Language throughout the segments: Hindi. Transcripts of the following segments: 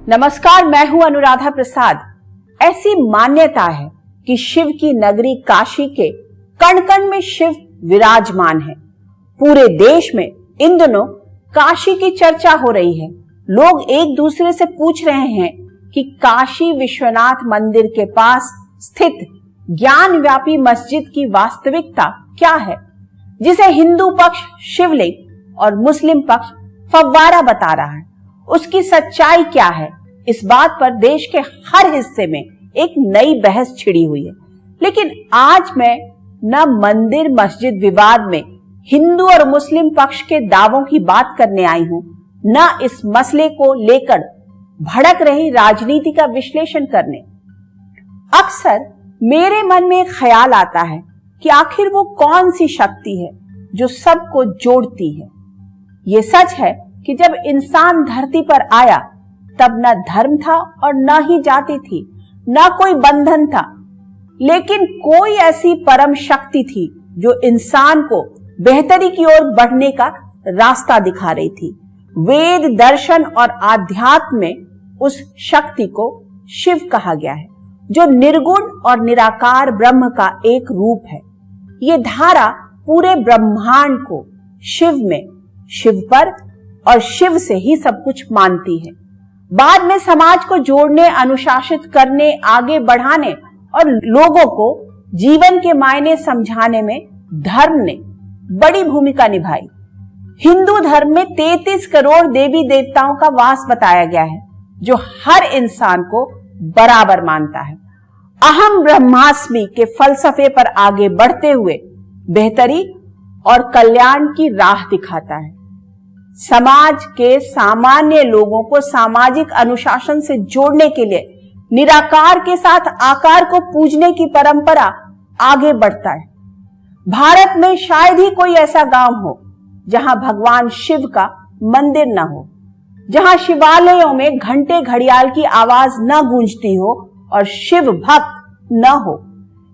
नमस्कार, मैं हूं अनुराधा प्रसाद। ऐसी मान्यता है कि शिव की नगरी काशी के कण कण में शिव विराजमान है। पूरे देश में इन दिनों काशी की चर्चा हो रही है। लोग एक दूसरे से पूछ रहे हैं कि काशी विश्वनाथ मंदिर के पास स्थित ज्ञान व्यापी मस्जिद की वास्तविकता क्या है, जिसे हिंदू पक्ष शिवलिंग और मुस्लिम पक्ष फव्वारा बता रहा है। उसकी सच्चाई क्या है, इस बात पर देश के हर हिस्से में एक नई बहस छिड़ी हुई है। लेकिन आज मैं न मंदिर मस्जिद विवाद में हिंदू और मुस्लिम पक्ष के दावों की बात करने आई हूं, न इस मसले को लेकर भड़क रही राजनीति का विश्लेषण करने। अक्सर मेरे मन में एक ख्याल आता है कि आखिर वो कौन सी शक्ति है जो सबको जोड़ती है। ये सच है कि जब इंसान धरती पर आया तब न धर्म था और न ही जाति थी, न कोई बंधन था, लेकिन कोई ऐसी परम शक्ति थी जो इंसान को बेहतरी की ओर बढ़ने का रास्ता दिखा रही थी। वेद, दर्शन और आध्यात्म में उस शक्ति को शिव कहा गया है, जो निर्गुण और निराकार ब्रह्म का एक रूप है। ये धारा पूरे ब्रह्मांड को शिव में, शिव पर और शिव से ही सब कुछ मानती है। बाद में समाज को जोड़ने, अनुशासित करने, आगे बढ़ाने और लोगों को जीवन के मायने समझाने में धर्म ने बड़ी भूमिका निभाई। हिंदू धर्म में 33 करोड़ देवी देवताओं का वास बताया गया है, जो हर इंसान को बराबर मानता है। अहम ब्रह्मास्मि के फलसफे पर आगे बढ़ते हुए बेहतरी और कल्याण की राह दिखाता है। समाज के सामान्य लोगों को सामाजिक अनुशासन से जोड़ने के लिए निराकार के साथ आकार को पूजने की परंपरा आगे बढ़ता है। भारत में शायद ही कोई ऐसा गांव हो जहां भगवान शिव का मंदिर न हो, जहां शिवालयों में घंटे घड़ियाल की आवाज न गूंजती हो और शिव भक्त न हो।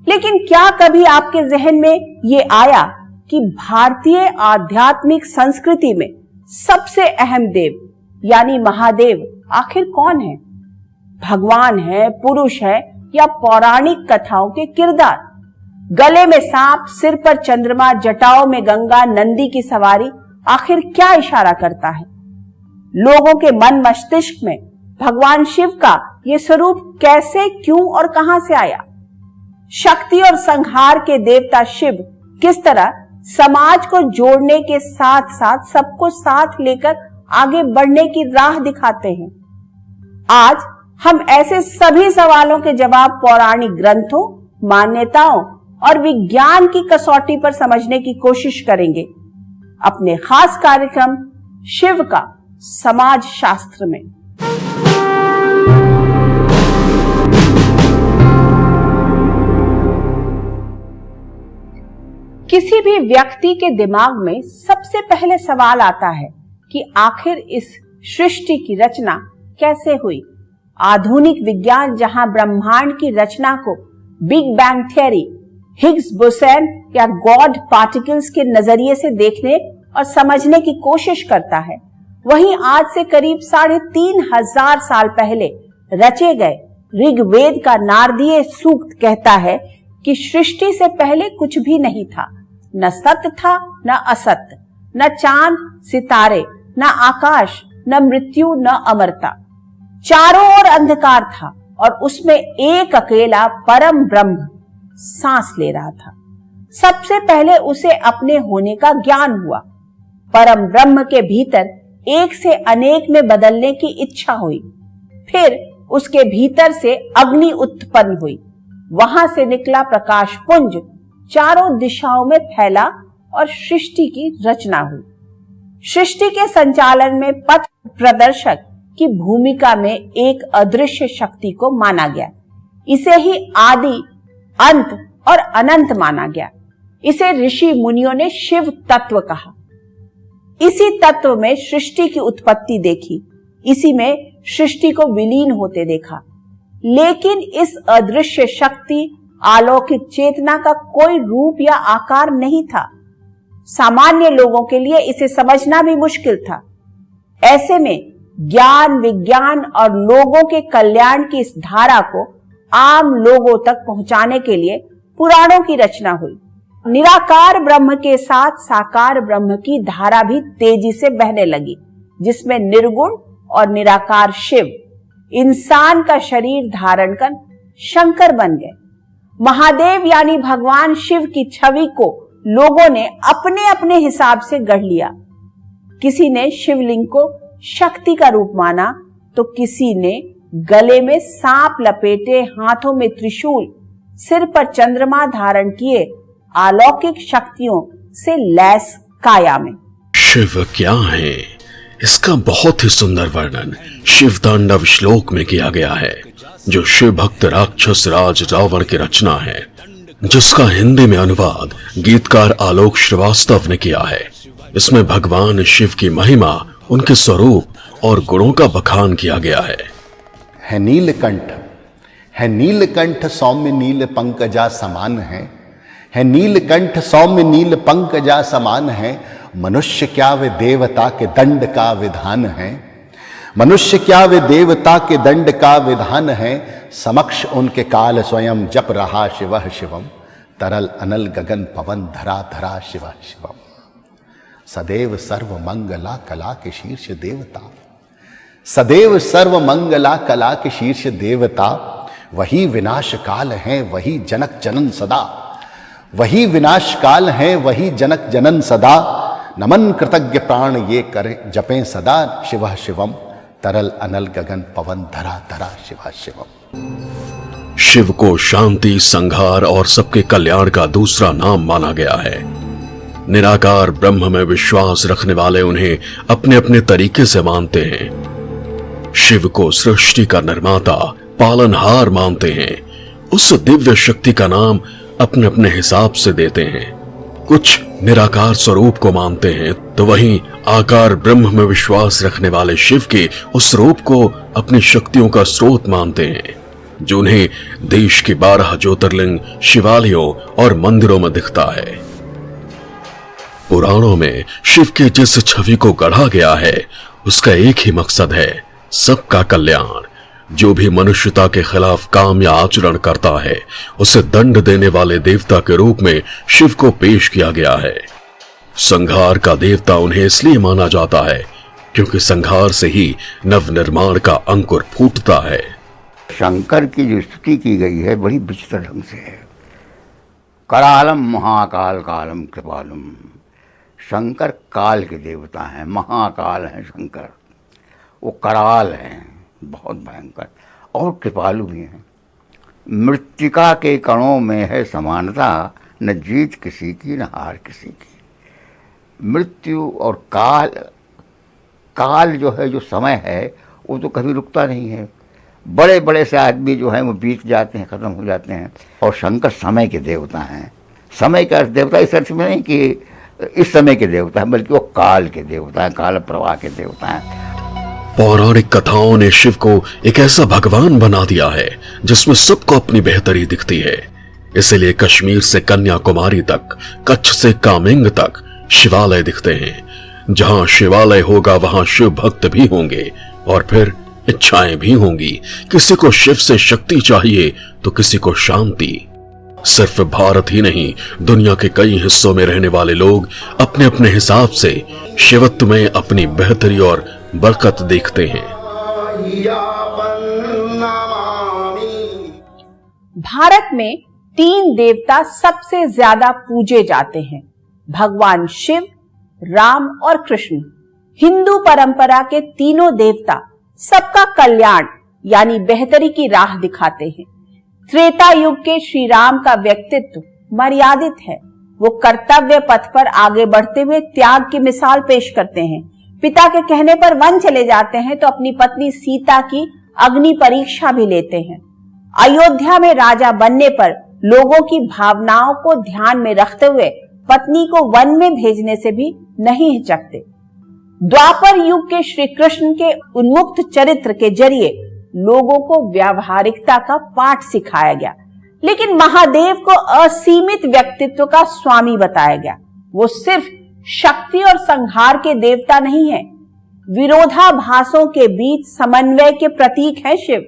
लेकिन क्या कभी आपके जहन में ये आया कि भारतीय आध्यात्मिक संस्कृति में सबसे अहम देव यानी महादेव आखिर कौन है? भगवान है, पुरुष है या पौराणिक कथाओं के किरदार? गले में सांप, सिर पर चंद्रमा, जटाओं में गंगा, नंदी की सवारी आखिर क्या इशारा करता है? लोगों के मन मस्तिष्क में भगवान शिव का ये स्वरूप कैसे, क्यों और कहां से आया? शक्ति और संहार के देवता शिव किस तरह समाज को जोड़ने के साथ साथ सबको साथ लेकर आगे बढ़ने की राह दिखाते हैं? आज हम ऐसे सभी सवालों के जवाब पौराणिक ग्रंथों, मान्यताओं और विज्ञान की कसौटी पर समझने की कोशिश करेंगे अपने खास कार्यक्रम शिव का समाज शास्त्र में। किसी भी व्यक्ति के दिमाग में सबसे पहले सवाल आता है कि आखिर इस सृष्टि की रचना कैसे हुई। आधुनिक विज्ञान जहां ब्रह्मांड की रचना को big bang theory, Higgs boson या गॉड पार्टिकल्स के नजरिए से देखने और समझने की कोशिश करता है, वहीं आज से करीब 3500 साल पहले रचे गए ऋग्वेद का नारदीय सूक्त कहता है कि सृष्टि से पहले कुछ भी नहीं था। न सत्य था, न असत्य, न चांद सितारे, न आकाश, न मृत्यु, न अमरता। चारों ओर अंधकार था और उसमें एक अकेला परम ब्रह्म सांस ले रहा था। सबसे पहले उसे अपने होने का ज्ञान हुआ। परम ब्रह्म के भीतर एक से अनेक में बदलने की इच्छा हुई। फिर उसके भीतर से अग्नि उत्पन्न हुई। वहां से निकला प्रकाश पुंज चारों दिशाओं में फैला और सृष्टि की रचना हुई। सृष्टि के संचालन में पथ प्रदर्शक की भूमिका में एक अदृश्य शक्ति को माना गया। इसे ही आदि, अंत और अनंत माना गया। इसे ऋषि मुनियों ने शिव तत्व कहा। इसी तत्व में सृष्टि की उत्पत्ति देखी, इसी में सृष्टि को विलीन होते देखा। लेकिन इस अदृश्य शक्ति, अलौकिक चेतना का कोई रूप या आकार नहीं था। सामान्य लोगों के लिए इसे समझना भी मुश्किल था। ऐसे में ज्ञान, विज्ञान और लोगों के कल्याण की इस धारा को आम लोगों तक पहुंचाने के लिए पुराणों की रचना हुई। निराकार ब्रह्म के साथ साकार ब्रह्म की धारा भी तेजी से बहने लगी, जिसमें निर्गुण और निराकार शिव इंसान का शरीर धारण कर शंकर बन गए। महादेव यानी भगवान शिव की छवि को लोगों ने अपने अपने हिसाब से गढ़ लिया। किसी ने शिवलिंग को शक्ति का रूप माना, तो किसी ने गले में सांप लपेटे, हाथों में त्रिशूल, सिर पर चंद्रमा धारण किए अलौकिक शक्तियों से लैस काया में। शिव क्या है, इसका बहुत ही सुंदर वर्णन शिव तांडव श्लोक में किया गया है, जो शिव भक्त राक्षस राज रावण की रचना है, जिसका हिंदी में अनुवाद गीतकार आलोक श्रीवास्तव ने किया है। इसमें भगवान शिव की महिमा, उनके स्वरूप और गुणों का बखान किया गया है। नीलकंठ है, नीलकंठ सौम्य नील पंकजा समान है नीलकंठ सौम्य नील पंकजा समान है। मनुष्य क्या वे देवता के दंड का विधान है, मनुष्य क्या वे देवता के दंड का विधान है। समक्ष उनके काल स्वयं जप रहा शिवः शिवम, तरल अनल गगन पवन धरा धरा शिवः शिवम। सदैव सर्व मंगला कला के शीर्ष देवता, सदैव सर्व मंगला कला के शीर्ष देवता। वही विनाश काल है, वही जनक जनन सदा, वही विनाश काल है, वही जनक जनन सदा। नमन कृतज्ञ प्राण ये करे जपें सदा शिवः शिवम, तरल अनल गगन पवन धरा धरा शिवः शिवम। शिव को शांति, संहार और सबके कल्याण का दूसरा नाम माना गया है। निराकार ब्रह्म में विश्वास रखने वाले उन्हें अपने अपने तरीके से मानते हैं। शिव को सृष्टि का निर्माता, पालनहार मानते हैं। उस दिव्य शक्ति का नाम अपने अपने हिसाब से देते हैं। कुछ निराकार स्वरूप को मानते हैं, तो वहीं आकार ब्रह्म में विश्वास रखने वाले शिव के उस रूप को अपनी शक्तियों का स्रोत मानते हैं, जो उन्हें देश के 12 ज्योतिर्लिंग, शिवालयों और मंदिरों में दिखता है। पुराणों में शिव के जिस छवि को गढ़ा गया है, उसका एक ही मकसद है, सबका कल्याण। जो भी मनुष्यता के खिलाफ काम या आचरण करता है, उसे दंड देने वाले देवता के रूप में शिव को पेश किया गया है। संहार का देवता उन्हें इसलिए माना जाता है क्योंकि संहार से ही नवनिर्माण का अंकुर फूटता है। शंकर की जो स्तुति की गई है बड़ी विचित्र ढंग से है। करालम महाकाल कालम कृपालम। शंकर काल के देवता हैं, महाकाल हैं शंकर। वो कराल हैं, बहुत भयंकर, और कृपालु भी हैं। मृत्तिका के कणों में है समानता, न जीत किसी की न हार किसी की। मृत्यु और काल, काल जो है, जो समय है, वो तो कभी रुकता नहीं है। बड़े बड़े से आदमी जो हैं वो बीत जाते हैं, ख़त्म हो जाते हैं। और शंकर समय के देवता हैं। समय का देवता इस अर्थ में नहीं कि इस समय के देवता हैं, बल्कि वो काल के देवता हैं, काल प्रवाह के देवता हैं। पौराणिक कथाओं ने शिव को एक ऐसा भगवान बना दिया है जिसमें सबको अपनी बेहतरी दिखती है। इसलिए कश्मीर से कन्याकुमारी तक, कच्छ से कामेंग तक शिवालय दिखते हैं। जहां शिवालय होगा वहां शिव भक्त भी होंगे, और फिर इच्छाएं भी होंगी। किसी को शिव से शक्ति चाहिए तो किसी को शांति। सिर्फ भारत ही नहीं, दुनिया के कई हिस्सों में रहने वाले लोग अपने अपने हिसाब से शिवत्व में अपनी बेहतरी और बरकत देखते हैं। भारत में 3 देवता सबसे ज्यादा पूजे जाते हैं, भगवान शिव, राम और कृष्ण। हिंदू परंपरा के तीनों देवता सबका कल्याण यानी बेहतरी की राह दिखाते हैं। त्रेता युग के श्री राम का व्यक्तित्व मर्यादित है। वो कर्तव्य पथ पर आगे बढ़ते हुए त्याग की मिसाल पेश करते हैं। पिता के कहने पर वन चले जाते हैं तो अपनी पत्नी सीता की अग्नि परीक्षा भी लेते हैं। अयोध्या में राजा बनने पर लोगों की भावनाओं को ध्यान में रखते हुए पत्नी को वन में भेजने से भी नहीं हिचकते। द्वापर युग के श्री कृष्ण के उन्मुक्त चरित्र के जरिए लोगों को व्यावहारिकता का पाठ सिखाया गया, लेकिन महादेव को असीमित व्यक्तित्व का स्वामी बताया गया। वो सिर्फ शक्ति और संहार के देवता नहीं है, विरोधाभासों के बीच समन्वय के प्रतीक हैं शिव।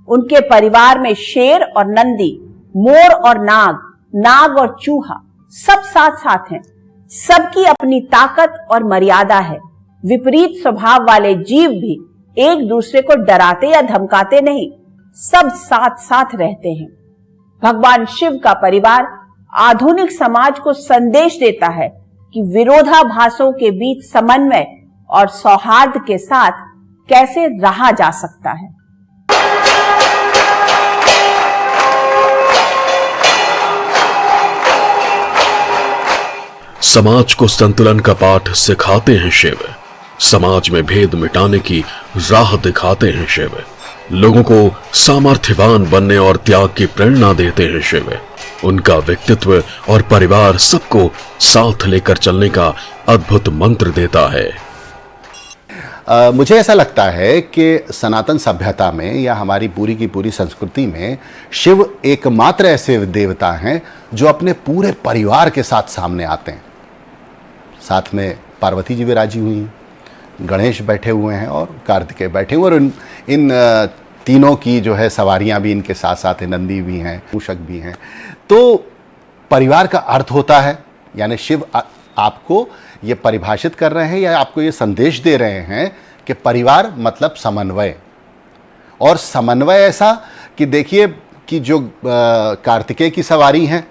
उनके परिवार में शेर और नंदी, मोर और नाग, नाग और चूहा सब साथ साथ हैं। सबकी अपनी ताकत और मर्यादा है। विपरीत स्वभाव वाले जीव भी एक दूसरे को डराते या धमकाते नहीं, सब साथ साथ रहते हैं। भगवान शिव का परिवार आधुनिक समाज को संदेश देता है कि विरोधाभासों के बीच समन्वय और सौहार्द के साथ कैसे रहा जा सकता है। समाज को संतुलन का पाठ सिखाते हैं शिव। समाज में भेद मिटाने की राह दिखाते हैं शिव। लोगों को सामर्थ्यवान बनने और त्याग की प्रेरणा देते हैं शिव। उनका व्यक्तित्व और परिवार सबको साथ लेकर चलने का अद्भुत मंत्र देता है। मुझे ऐसा लगता है कि सनातन सभ्यता में या हमारी पूरी की पूरी संस्कृति में शिव एकमात्र ऐसे देवता हैं जो अपने पूरे परिवार के साथ सामने आते हैं। साथ में पार्वती जी विराजी हुई हैं, गणेश बैठे हुए हैं और कार्तिकेय बैठे हुए, और इन तीनों की जो है सवारियां भी इनके साथ साथ हैं, नंदी भी हैं, मूषक भी हैं। तो परिवार का अर्थ होता है, यानी शिव आपको ये परिभाषित कर रहे हैं या आपको ये संदेश दे रहे हैं कि परिवार मतलब समन्वय। और समन्वय ऐसा कि देखिए कि जो कार्तिकेय की सवारी हैं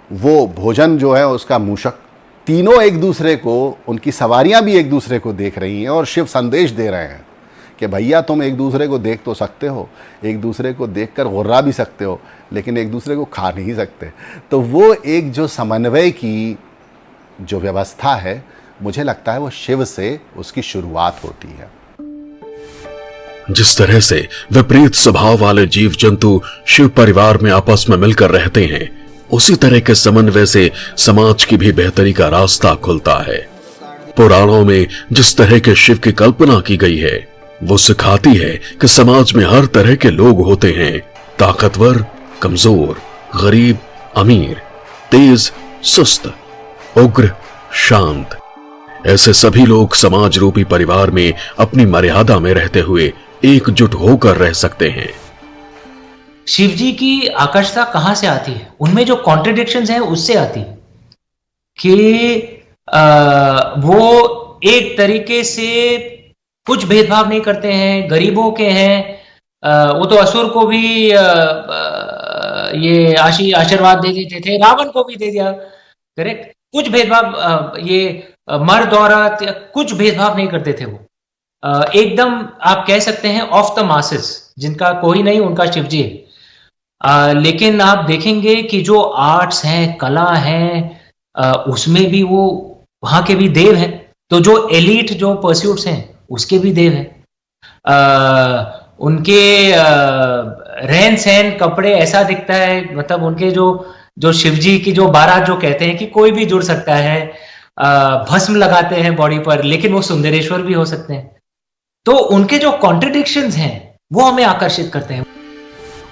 वो भोजन जो है उसका मूषक, तीनों एक दूसरे को, उनकी सवारियां भी एक दूसरे को देख रही हैं और शिव संदेश दे रहे हैं कि भैया तुम एक दूसरे को देख तो सकते हो, एक दूसरे को देखकर गुर्रा भी सकते हो, लेकिन एक दूसरे को खा नहीं सकते। तो वो एक जो समन्वय की जो व्यवस्था है, मुझे लगता है वो शिव से उसकी शुरुआत होती है। जिस तरह से विपरीत स्वभाव वाले जीव जंतु शिव परिवार में आपस में मिलकर रहते हैं, उसी तरह के समन्वय से समाज की भी बेहतरी का रास्ता खुलता है। पुराणों में जिस तरह के शिव की कल्पना की गई है, वो सिखाती है कि समाज में हर तरह के लोग होते हैं, ताकतवर, कमजोर, गरीब, अमीर, तेज, सुस्त, उग्र, शांत। ऐसे सभी लोग समाज रूपी परिवार में अपनी मर्यादा में रहते हुए एकजुट होकर रह सकते हैं। शिव जी की आकर्षता कहां से आती है? उनमें जो कॉन्ट्रडिक्शंस हैं उससे आती है कि वो एक तरीके से कुछ भेदभाव नहीं करते हैं, गरीबों के हैं। वो तो असुर को भी ये आशीर्वाद दे देते थे, रावण को भी दे दिया, करेक्ट। कुछ भेदभाव, ये मर्द औरत, कुछ भेदभाव नहीं करते थे वो। एकदम आप कह सकते हैं ऑफ द मासेस, जिनका कोई नहीं उनका शिव जी है। लेकिन आप देखेंगे कि जो आर्ट्स हैं, कला हैं, उसमें भी वो वहां के भी देव हैं। तो जो एलीट जो परस्यूट्स हैं उसके भी देव हैं। उनके रहन सहन, कपड़े ऐसा दिखता है, मतलब उनके जो शिवजी की जो बारात जो कहते हैं कि कोई भी जुड़ सकता है, भस्म लगाते हैं बॉडी पर, लेकिन वो सुंदरेश्वर भी हो सकते हैं। तो उनके जो कॉन्ट्रडिक्शंस हैं वो हमें आकर्षित करते हैं।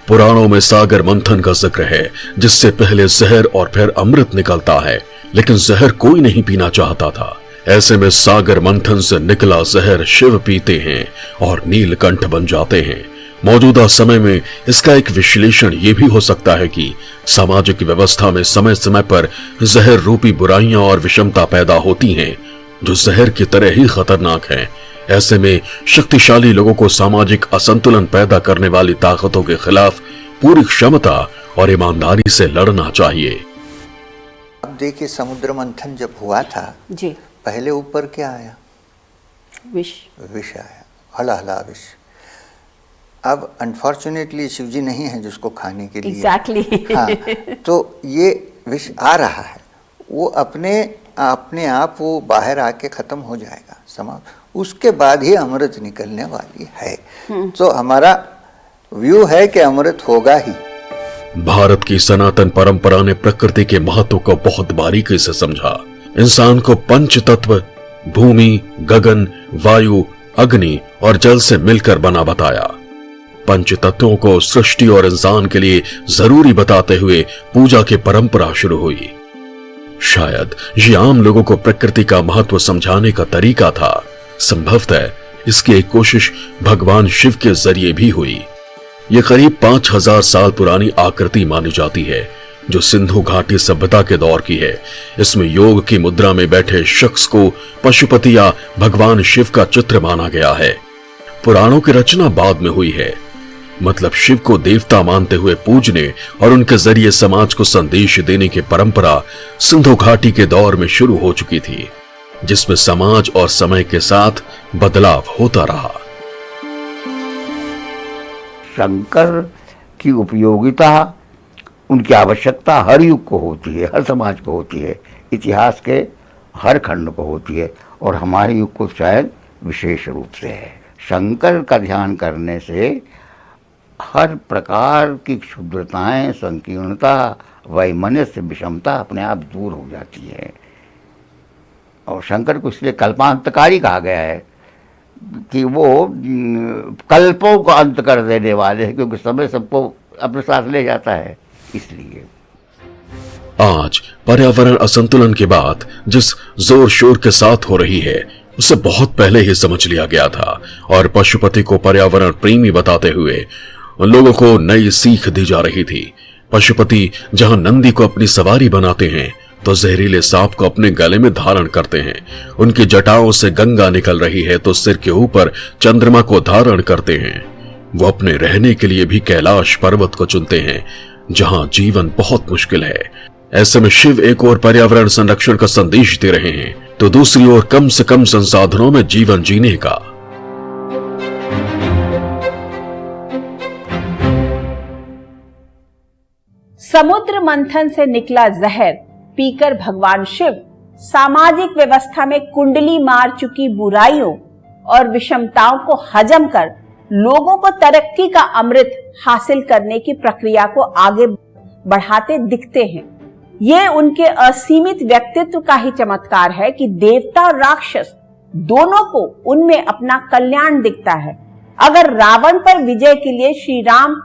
पुराणों में सागर मंथन का जिक्र है, जिससे पहले जहर और फिर अमृत निकलता है, लेकिन जहर कोई नहीं पीना चाहता था। ऐसे में सागर मंथन से निकला जहर शिव पीते हैं और नीलकंठ बन जाते हैं। मौजूदा समय में इसका एक विश्लेषण ये भी हो सकता है कि सामाजिक व्यवस्था में समय समय पर जहर रूपी बुराइयां और विषमता पैदा होती हैं, जो जहर की तरह ही खतरनाक हैं। ऐसे में शक्तिशाली लोगों को सामाजिक असंतुलन पैदा करने वाली ताकतों के खिलाफ पूरी क्षमता और ईमानदारी से लड़ना चाहिए। अब देखिए, समुद्र मंथन जब हुआ था जी, पहले ऊपर क्या आया? विष आया, हला हला विष। अब अनफॉर्चुनेटली शिवजी नहीं है जिसको खाने के लिए। एग्जैक्टली। हाँ, तो ये विष आ रहा है, वो अपने आप वो बाहर आके खत्म हो जाएगा, समाप्त। उसके बाद ही अमृत निकलने वाली है। तो हमारा व्यू है कि अमृत होगा ही। भारत की सनातन परंपरा ने प्रकृति के महत्व को बहुत बारीकी से समझा। इंसान को पंच तत्व भूमि, गगन, वायु, अग्नि और जल से मिलकर बना बताया। पंच तत्वों को सृष्टि और इंसान के लिए जरूरी बताते हुए पूजा की परंपरा शुरू हुई। शायद ये आम लोगों को प्रकृति का महत्व समझाने का तरीका था। संभवतः इसकी एक कोशिश भगवान शिव के जरिए भी हुई। यह करीब 5000 साल पुरानी आकृति मानी जाती है, जो सिंधु घाटी सभ्यता के दौर की है। इसमें योग की मुद्रा में बैठे शख्स को पशुपति या भगवान शिव का चित्र माना गया है। पुराणों की रचना बाद में हुई है, मतलब शिव को देवता मानते हुए पूजने और उनके जरिए समाज को संदेश देने की परंपरा सिंधु घाटी के दौर में शुरू हो चुकी थी, जिसमें समाज और समय के साथ बदलाव होता रहा। शंकर की उपयोगिता, उनकी आवश्यकता हर युग को होती है, हर समाज को होती है, इतिहास के हर खंड को होती है, और हमारे युग को शायद विशेष रूप से है। शंकर का ध्यान करने से हर प्रकार की क्षुद्रताएं, संकीर्णता, वैमनस्य, विषमता अपने आप दूर हो जाती है। और शंकर को इसलिए कल्पांतकारी कहा गया है कि वो कल्पों को अंत कर देने वाले हैं, क्योंकि समय सबको अपने साथ ले जाता है। इसलिए आज पर्यावरण असंतुलन की बात जिस जोर शोर के साथ हो रही है, उसे बहुत पहले ही समझ लिया गया था, और पशुपति को पर्यावरण प्रेमी बताते हुए उन लोगों को नई सीख दी जा रही थी। पशुपति जहां नंदी को अपनी सवारी बनाते हैं, तो जहरीले सांप को अपने गले में धारण करते हैं। उनकी जटाओं से गंगा निकल रही है, तो सिर के ऊपर चंद्रमा को धारण करते हैं। वो अपने रहने के लिए भी कैलाश पर्वत को चुनते हैं, जहां जीवन बहुत मुश्किल है। ऐसे में शिव एक ओर पर्यावरण संरक्षण का संदेश दे रहे हैं, तो दूसरी ओर कम से कम संसाधनों में जीवन जीने का। समुद्र मंथन से निकला जहर पीकर भगवान शिव सामाजिक व्यवस्था में कुंडली मार चुकी बुराइयों और विषमताओं को हजम कर लोगों को तरक्की का अमृत हासिल करने की प्रक्रिया को आगे बढ़ाते दिखते हैं। ये उनके असीमित व्यक्तित्व का ही चमत्कार है कि देवता और राक्षस दोनों को उनमें अपना कल्याण दिखता है। अगर रावण पर विजय के लिए श्री राम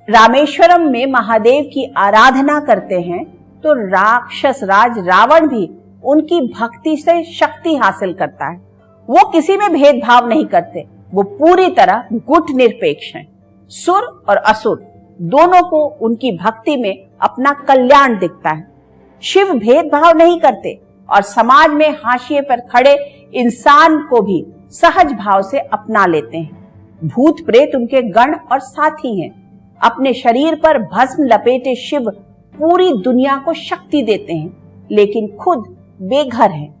रामेश्वरम में महादेव की आराधना करते हैं, तो राक्षस राज रावण भी उनकी भक्ति से शक्ति हासिल करता है। वो किसी में भेदभाव नहीं करते, वो पूरी तरह गुट निरपेक्ष हैं। सुर और असुर दोनों को उनकी भक्ति में अपना कल्याण दिखता है। शिव भेदभाव नहीं करते और समाज में हाशिए पर खड़े इंसान को भी सहज भाव से अपना लेते हैं। भूत प्रेत उनके गण और साथी हैं। अपने शरीर पर भस्म लपेटे शिव पूरी दुनिया को शक्ति देते हैं, लेकिन खुद बेघर हैं।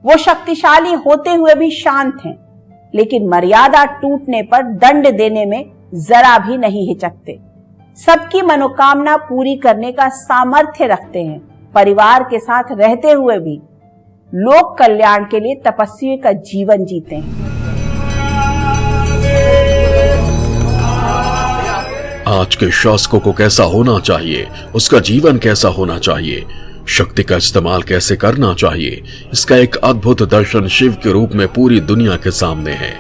वो शक्तिशाली होते हुए भी शांत हैं, लेकिन मर्यादा टूटने पर दंड देने में जरा भी नहीं हिचकते। सबकी मनोकामना पूरी करने का सामर्थ्य रखते हैं। परिवार के साथ रहते हुए भी लोक कल्याण के लिए तपस्वी का जीवन जीते हैं। आज के शासकों को कैसा होना चाहिए, उसका जीवन कैसा होना चाहिए, शक्ति का इस्तेमाल कैसे करना चाहिए, इसका एक अद्भुत दर्शन शिव के रूप में पूरी दुनिया के सामने है।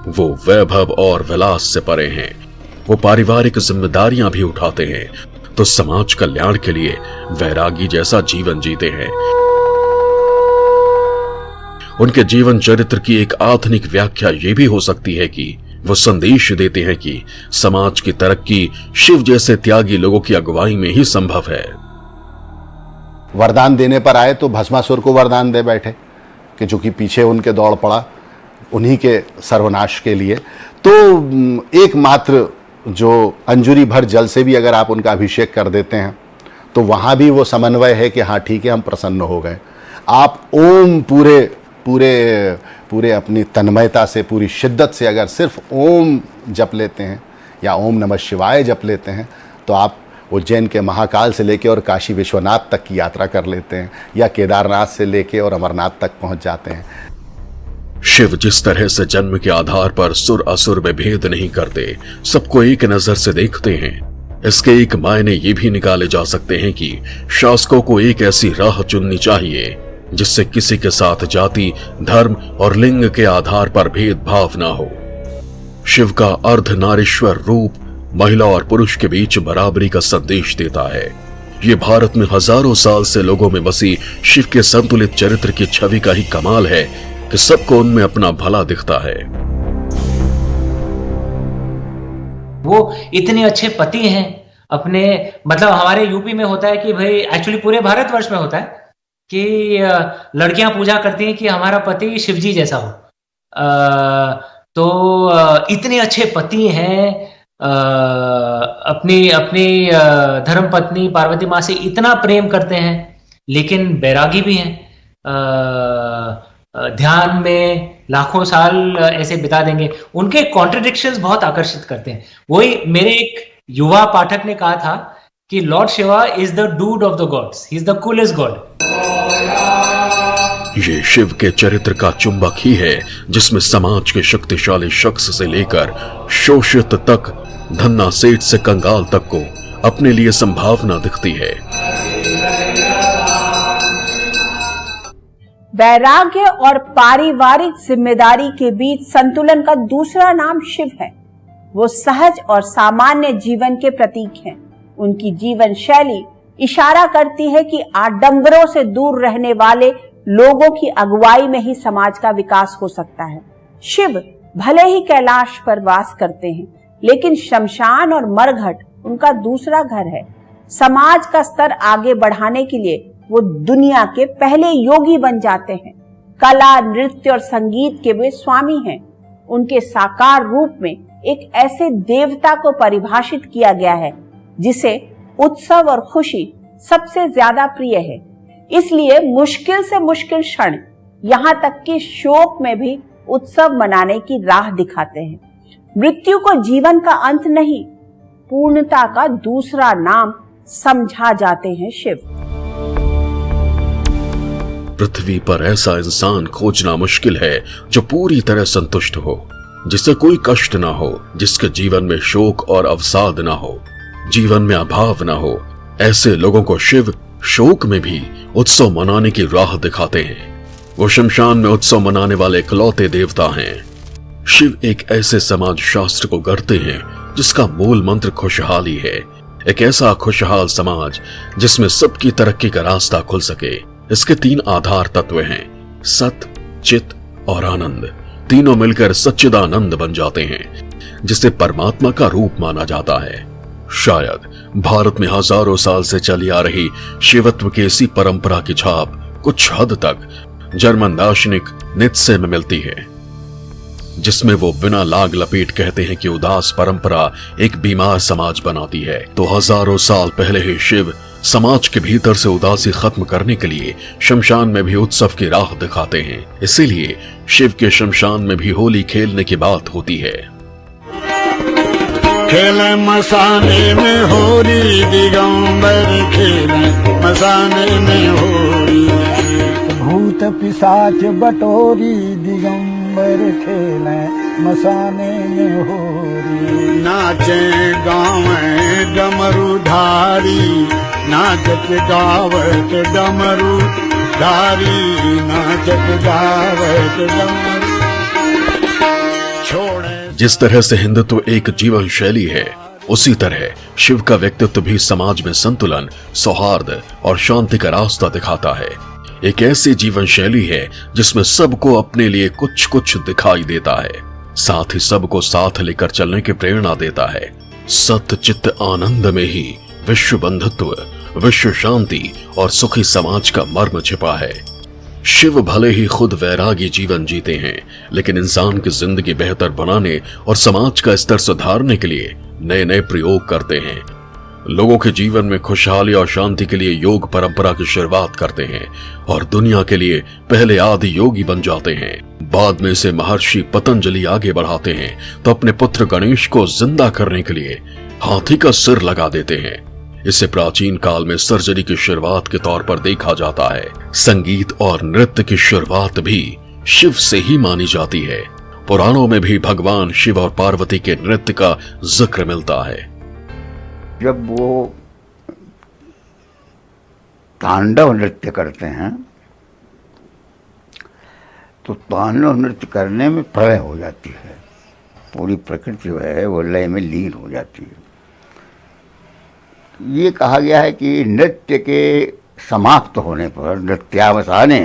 वो वैभव और विलास से परे हैं। वो पारिवारिक जिम्मेदारियां भी उठाते हैं, तो समाज कल्याण के लिए वैरागी जैसा जीवन जीते हैं। उनके जीवन चरित्र की एक आधुनिक व्याख्या ये भी हो सकती है कि वो संदेश देते हैं कि समाज की तरक्की शिव जैसे त्यागी लोगों की अगुवाई में ही संभव है। वरदान देने पर आए तो भस्मासुर को वरदान दे बैठे कि जो कि पीछे उनके दौड़ पड़ा उन्हीं के सर्वनाश के लिए। तो एकमात्र जो अंजुरी भर जल से भी अगर आप उनका अभिषेक कर देते हैं, तो वहाँ भी वो समन्वय है कि हाँ ठीक है, हम प्रसन्न हो गए। आप ओम पूरे पूरे पूरे अपनी तन्मयता से, पूरी शिद्दत से अगर सिर्फ ओम जप लेते हैं या ओम नमः शिवाय जप लेते हैं, तो आप उज्जैन के महाकाल से लेके और काशी विश्वनाथ तक की यात्रा कर लेते हैं, या केदारनाथ से लेके और अमरनाथ तक पहुंच जाते हैं। शिव जिस तरह से जन्म के आधार पर सुर असुर में भेद नहीं करते, सबको एक नजर से देखते हैं, इसके एक मायने ये भी निकाले जा सकते हैं कि शासकों को एक ऐसी राह चुननी चाहिए जिससे किसी के साथ जाति, धर्म और लिंग के आधार पर भेदभाव ना हो। शिव का अर्धनारीश्वर रूप महिला और पुरुष के बीच बराबरी का संदेश देता है। ये भारत में हजारों साल से लोगों में बसी शिव के संतुलित चरित्र की छवि का ही कमाल है कि सबको उनमें अपना भला दिखता है। वो इतने अच्छे पति हैं अपने, मतलब हमारे यूपी में होता है कि भाई, एक्चुअली पूरे भारतवर्ष में होता है कि लड़कियां पूजा करती हैं कि हमारा पति शिवजी जैसा हो। तो इतने अच्छे पति हैं, अपनी अपनी धर्मपत्नी पार्वती माँ से इतना प्रेम करते हैं, लेकिन बैरागी भी हैं। ध्यान में लाखों साल ऐसे बिता देंगे। उनके कॉन्ट्रडिक्शंस बहुत आकर्षित करते हैं। वही मेरे एक युवा पाठक ने कहा था कि Lord Shiva is the dude of the gods, he is the coolest God. ये शिव के चरित्र का चुंबक ही है जिसमें समाज के शक्तिशाली शख्स से लेकर शोषित तक, धन्ना सेठ से कंगाल तक को अपने लिए संभावना दिखती है। वैराग्य और पारिवारिक जिम्मेदारी के बीच संतुलन का दूसरा नाम शिव है। वो सहज और सामान्य जीवन के प्रतीक हैं। उनकी जीवन शैली इशारा करती है कि आडंबरों से दूर रहने वाले लोगों की अगुवाई में ही समाज का विकास हो सकता है। शिव भले ही कैलाश पर वास करते हैं, लेकिन शमशान और मरघट उनका दूसरा घर है। समाज का स्तर आगे बढ़ाने के लिए वो दुनिया के पहले योगी बन जाते हैं। कला, नृत्य और संगीत के वे स्वामी हैं। उनके साकार रूप में एक ऐसे देवता को परिभाषित किया गया है जिसे उत्सव और खुशी सबसे ज्यादा प्रिय है। इसलिए मुश्किल से मुश्किल क्षण, यहाँ तक कि शोक में भी उत्सव मनाने की राह दिखाते हैं। मृत्यु को जीवन का अंत नहीं, पूर्णता का दूसरा नाम समझा जाते हैं शिव। पृथ्वी पर ऐसा इंसान खोजना मुश्किल है जो पूरी तरह संतुष्ट हो, जिसे कोई कष्ट ना हो, जिसके जीवन में शोक और अवसाद ना हो, जीवन में अभाव ना हो। ऐसे लोगों को शिव शोक में भी उत्सव मनाने की राह दिखाते हैं। वो शमशान में उत्सव मनाने वाले इकलौते देवता हैं। शिव एक ऐसे समाज शास्त्र को गढ़ते हैं जिसका मूल मंत्र खुशहाली है। एक ऐसा खुशहाल समाज जिसमें सबकी तरक्की का रास्ता खुल सके। इसके 3 आधार तत्व हैं, सत, चित और आनंद। तीनों मिलकर सच्चिदानंद बन जाते हैं, जिसे परमात्मा का रूप माना जाता है। शायद भारत में हजारों साल से चली आ रही शिवत्व की इसी परंपरा की छाप कुछ हद तक जर्मन दार्शनिक नीत्शे में मिलती है, जिसमें वो बिना लाग लपेट कहते हैं कि उदास परंपरा एक बीमार समाज बनाती है। तो हजारों साल पहले ही शिव समाज के भीतर से उदासी खत्म करने के लिए शमशान में भी उत्सव की राह दिखाते हैं। इसीलिए शिव के शमशान में भी होली खेलने की बात होती है। खेले मसाने में होली, दिगंबर खेले मसाने में होली। भूत पिशाच बटोरी, दिगंबर खेले मसाने में होली। नाचे गावे डमरूधारी, नाचत गावत डमरू धारी, नाचत गावत डमरू छोड़े। जिस तरह से हिंदुत्व एक जीवन शैली है, उसी तरह शिव का व्यक्तित्व भी समाज में संतुलन, सौहार्द और शांति का रास्ता दिखाता है। एक ऐसी जीवन शैली है जिसमें सबको अपने लिए कुछ कुछ दिखाई देता है, साथ ही सबको साथ लेकर चलने की प्रेरणा देता है। सत्य चित्त आनंद में ही विश्व बंधुत्व, विश्व शांति और सुखी समाज का मर्म छिपा है। शिव भले ही खुद वैरागी जीवन जीते हैं, लेकिन इंसान की जिंदगी बेहतर बनाने और समाज का स्तर सुधारने के लिए नए नए प्रयोग करते हैं। लोगों के जीवन में खुशहाली और शांति के लिए योग परंपरा की शुरुआत करते हैं और दुनिया के लिए पहले आदि योगी बन जाते हैं। बाद में इसे महर्षि पतंजलि आगे बढ़ाते हैं तो अपने पुत्र गणेश को जिंदा करने के लिए हाथी का सिर लगा देते हैं। इसे प्राचीन काल में सर्जरी की शुरुआत के तौर पर देखा जाता है। संगीत और नृत्य की शुरुआत भी शिव से ही मानी जाती है। पुराणों में भी भगवान शिव और पार्वती के नृत्य का जिक्र मिलता है। जब वो तांडव नृत्य करते हैं तो तांडव नृत्य करने में प्रलय हो जाती है, पूरी प्रकृति जो है वो लय में लीन हो जाती है। ये कहा गया है कि नृत्य के समाप्त होने पर नृत्यावसाने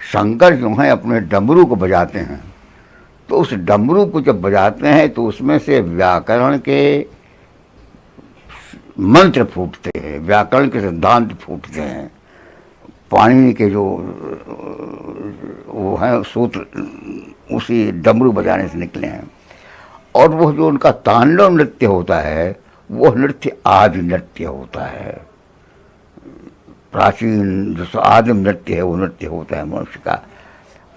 शंकर जो हैं अपने डमरू को बजाते हैं। तो उस डमरू को जब बजाते हैं तो उसमें से व्याकरण के मंत्र फूटते हैं, व्याकरण के सिद्धांत फूटते हैं। पाणिनि के जो वो हैं सूत्र उसी डमरू बजाने से निकले हैं। और वो जो उनका तांडव नृत्य होता है वो नृत्य आदि नृत्य होता है। प्राचीन जो आदिम नृत्य है वो नृत्य होता है मनुष्य का।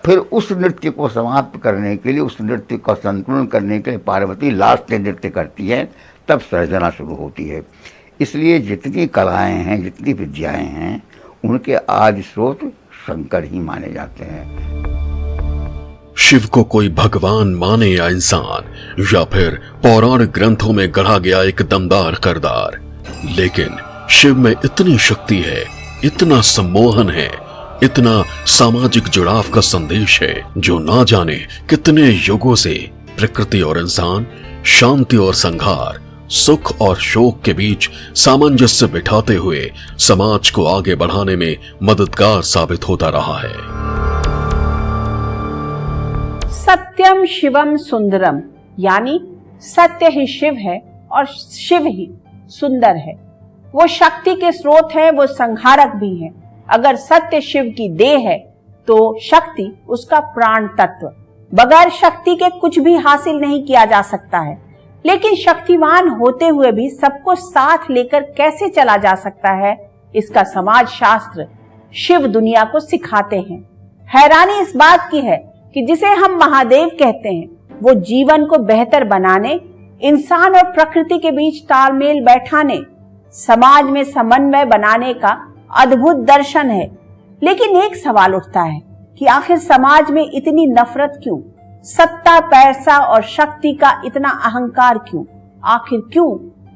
फिर उस नृत्य को समाप्त करने के लिए, उस नृत्य का संतुलन करने के लिए पार्वती लास्ट नृत्य करती है, तब सर्जना शुरू होती है। इसलिए जितनी कलाएं हैं, जितनी विद्याएं हैं, उनके आदि स्रोत शंकर ही माने जाते हैं। शिव को कोई भगवान माने या इंसान, या फिर पौराणिक ग्रंथों में गढ़ा गया एक दमदार किरदार, लेकिन शिव में इतनी शक्ति है, इतना सम्मोहन है, इतना सामाजिक जुड़ाव का संदेश है, जो ना जाने कितने युगों से प्रकृति और इंसान, शांति और संघार, सुख और शोक के बीच सामंजस्य बिठाते हुए समाज को आगे बढ़ाने में मददगार साबित होता रहा है। सत्यम शिवम सुंदरम, यानी सत्य ही शिव है और शिव ही सुंदर है। वो शक्ति के स्रोत है, वो संहारक भी है। अगर सत्य शिव की देह है तो शक्ति उसका प्राण तत्व। बगैर शक्ति के कुछ भी हासिल नहीं किया जा सकता है। लेकिन शक्तिवान होते हुए भी सबको साथ लेकर कैसे चला जा सकता है, इसका समाज शास्त्र शिव दुनिया को सिखाते हैं। हैरानी इस बात की है कि जिसे हम महादेव कहते हैं, वो जीवन को बेहतर बनाने, इंसान और प्रकृति के बीच तालमेल बैठाने, समाज में समन्वय बनाने का अद्भुत दर्शन है। लेकिन एक सवाल उठता है कि आखिर समाज में इतनी नफरत क्यों? सत्ता, पैसा और शक्ति का इतना अहंकार क्यों? आखिर क्यों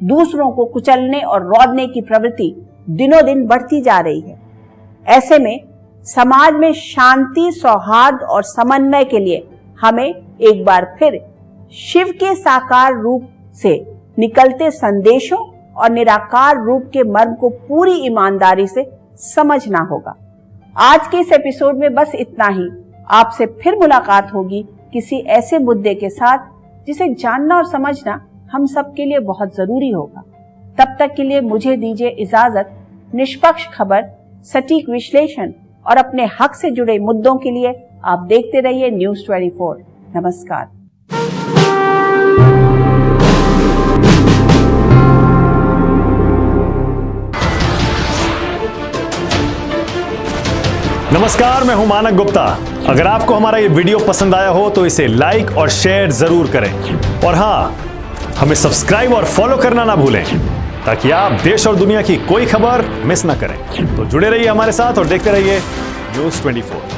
दूसरों को कुचलने और रौंदने की प्रवृत्ति दिनों दिन बढ़ती जा रही है? ऐसे में समाज में शांति, सौहार्द और समन्वय के लिए हमें एक बार फिर शिव के साकार रूप से निकलते संदेशों और निराकार रूप के मर्म को पूरी ईमानदारी से समझना होगा। आज के इस एपिसोड में बस इतना ही। आपसे फिर मुलाकात होगी किसी ऐसे मुद्दे के साथ जिसे जानना और समझना हम सबके लिए बहुत जरूरी होगा। तब तक के लिए मुझे दीजिए इजाजत। निष्पक्ष खबर, सटीक विश्लेषण और अपने हक से जुड़े मुद्दों के लिए आप देखते रहिए न्यूज़ 24। नमस्कार। नमस्कार, मैं हूं मानक गुप्ता। अगर आपको हमारा ये वीडियो पसंद आया हो तो इसे लाइक और शेयर जरूर करें। और हाँ, हमें सब्सक्राइब और फॉलो करना ना भूलें, ताकि आप देश और दुनिया की कोई खबर मिस ना करें। तो जुड़े रहिए हमारे साथ और देखते रहिए न्यूज़ 24।